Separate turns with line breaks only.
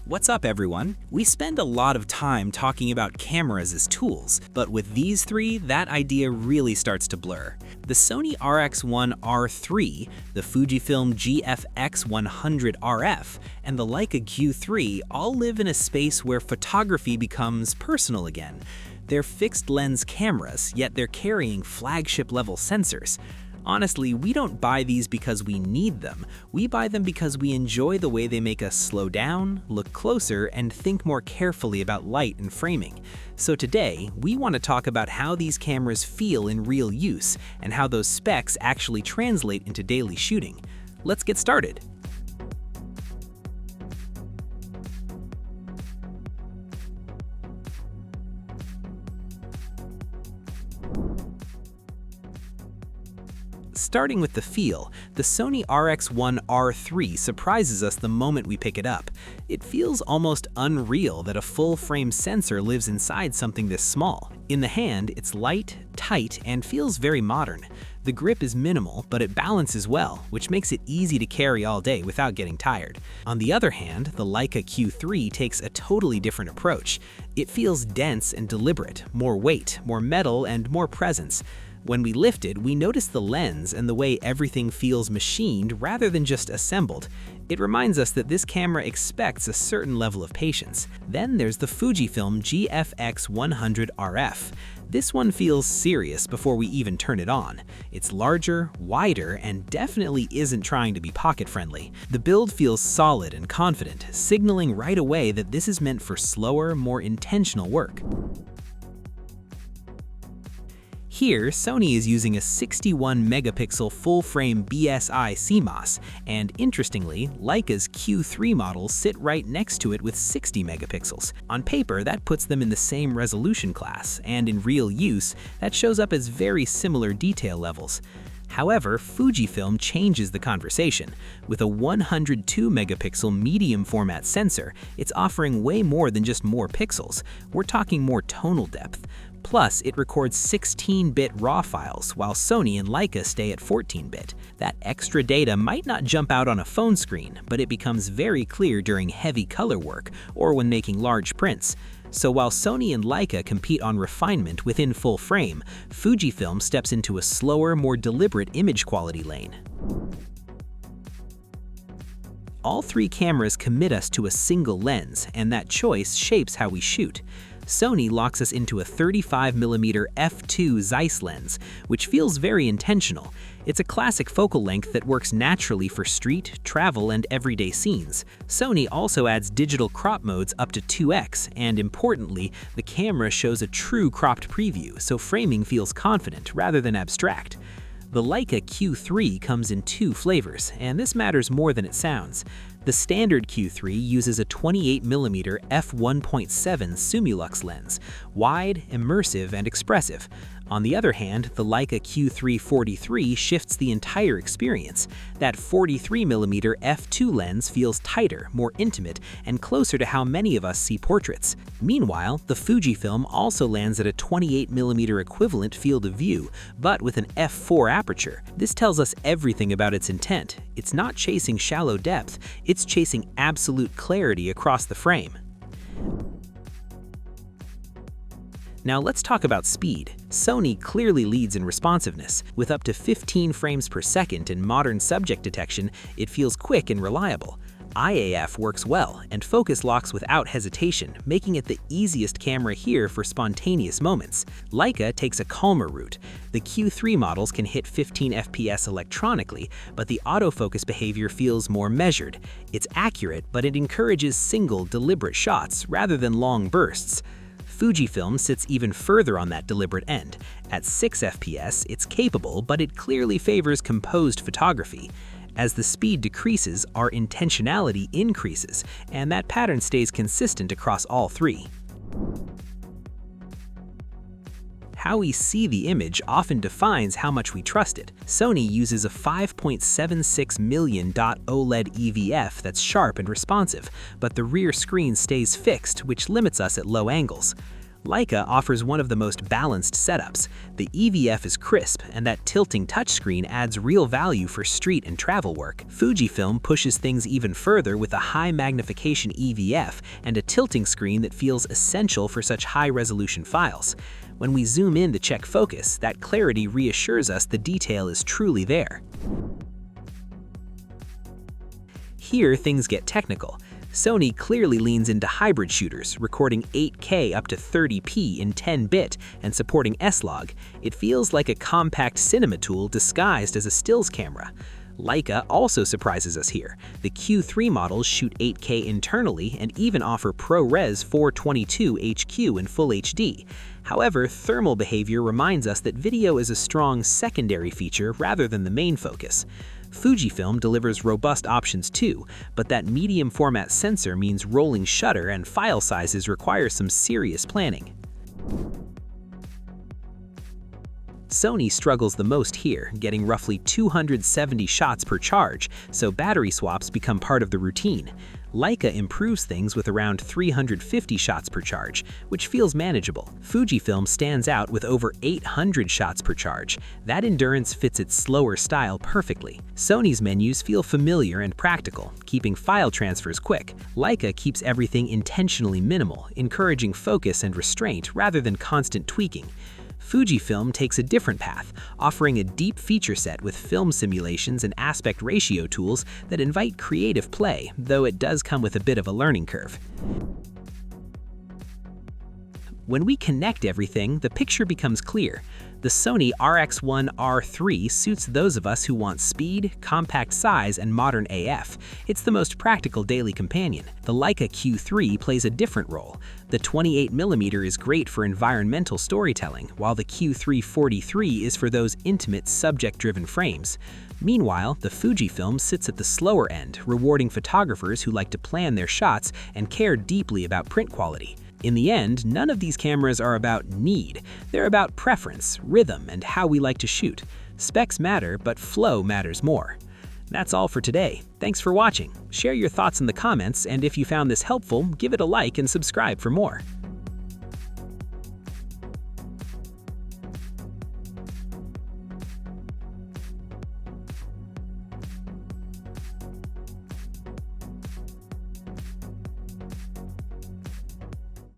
What's up, everyone? We spend a lot of time talking about cameras as tools, but with these three, that idea really starts to blur. The Sony RX1R III, the Fujifilm GFX100RF, and the Leica Q3 all live in a space where photography becomes personal again. They're fixed-lens cameras, yet they're carrying flagship-level sensors. Honestly, we don't buy these because we need them. We buy them because we enjoy the way they make us slow down, look closer, and think more carefully about light and framing. So today, we want to talk about how these cameras feel in real use and how those specs actually translate into daily shooting. Let's get started. Starting with the feel, the Sony RX1R III surprises us the moment we pick it up. It feels almost unreal that a full-frame sensor lives inside something this small. In the hand, it's light, tight, and feels very modern. The grip is minimal, but it balances well, which makes it easy to carry all day without getting tired. On the other hand, the Leica Q3 takes a totally different approach. It feels dense and deliberate, more weight, more metal, and more presence. When we lift it, we notice the lens and the way everything feels machined rather than just assembled. It reminds us that this camera expects a certain level of patience. Then there's the Fujifilm GFX100RF. This one feels serious before we even turn it on. It's larger, wider, and definitely isn't trying to be pocket-friendly. The build feels solid and confident, signaling right away that this is meant for slower, more intentional work. Here, Sony is using a 61-megapixel full-frame BSI CMOS, and interestingly, Leica's Q3 models sit right next to it with 60 megapixels. On paper, that puts them in the same resolution class, and in real use, that shows up as very similar detail levels. However, Fujifilm changes the conversation. With a 102-megapixel medium-format sensor, it's offering way more than just more pixels. We're talking more tonal depth. Plus, it records 16-bit RAW files, while Sony and Leica stay at 14-bit. That extra data might not jump out on a phone screen, but it becomes very clear during heavy color work or when making large prints. So while Sony and Leica compete on refinement within full frame, Fujifilm steps into a slower, more deliberate image quality lane. All three cameras commit us to a single lens, and that choice shapes how we shoot. Sony locks us into a 35mm f2 Zeiss lens, which feels very intentional. It's a classic focal length that works naturally for street, travel, and everyday scenes. Sony also adds digital crop modes up to 2x, and importantly, the camera shows a true cropped preview, so framing feels confident rather than abstract. The Leica Q3 comes in two flavors, and this matters more than it sounds. The standard Q3 uses a 28mm f1.7 Sumilux lens, wide, immersive, and expressive. On the other hand, the Leica Q3 shifts the entire experience. That 43mm f2 lens feels tighter, more intimate, and closer to how many of us see portraits. Meanwhile, the Fujifilm also lands at a 28mm equivalent field of view, but with an f4 aperture. This tells us everything about its intent. It's not chasing shallow depth, it's chasing absolute clarity across the frame. Now let's talk about speed. Sony clearly leads in responsiveness. With up to 15 frames per second in modern subject detection, it feels quick and reliable. IAF works well, and focus locks without hesitation, making it the easiest camera here for spontaneous moments. Leica takes a calmer route. The Q3 models can hit 15 FPS electronically, but the autofocus behavior feels more measured. It's accurate, but it encourages single, deliberate shots rather than long bursts. Fujifilm sits even further on that deliberate end. At 6 FPS, it's capable, but it clearly favors composed photography. As the speed decreases, our intentionality increases, and that pattern stays consistent across all three. How we see the image often defines how much we trust it. Sony uses a 5.76 million dot OLED EVF that's sharp and responsive, but the rear screen stays fixed, which limits us at low angles. Leica offers one of the most balanced setups. The EVF is crisp, and that tilting touchscreen adds real value for street and travel work. Fujifilm pushes things even further with a high magnification EVF and a tilting screen that feels essential for such high-resolution files. When we zoom in to check focus, that clarity reassures us the detail is truly there. Here, things get technical. Sony clearly leans into hybrid shooters, recording 8K up to 30p in 10-bit and supporting S-Log. It feels like a compact cinema tool disguised as a stills camera. Leica also surprises us here. The Q3 models shoot 8K internally and even offer ProRes 422 HQ in Full HD. However, thermal behavior reminds us that video is a strong secondary feature rather than the main focus. Fujifilm delivers robust options too, but that medium format sensor means rolling shutter and file sizes require some serious planning. Sony struggles the most here, getting roughly 270 shots per charge, so battery swaps become part of the routine. Leica improves things with around 350 shots per charge, which feels manageable. Fujifilm stands out with over 800 shots per charge. That endurance fits its slower style perfectly. Sony's menus feel familiar and practical, keeping file transfers quick. Leica keeps everything intentionally minimal, encouraging focus and restraint rather than constant tweaking. Fujifilm takes a different path, offering a deep feature set with film simulations and aspect ratio tools that invite creative play, though it does come with a bit of a learning curve. When we connect everything, the picture becomes clear. The Sony RX1R III suits those of us who want speed, compact size, and modern AF. It's the most practical daily companion. The Leica Q3 plays a different role. The 28mm is great for environmental storytelling, while the Q3 is for those intimate, subject-driven frames. Meanwhile, the Fujifilm sits at the slower end, rewarding photographers who like to plan their shots and care deeply about print quality. In the end, none of these cameras are about need. They're about preference, rhythm, and how we like to shoot. Specs matter, but flow matters more. That's all for today. Thanks for watching. Share your thoughts in the comments, and if you found this helpful, give it a like and subscribe for more.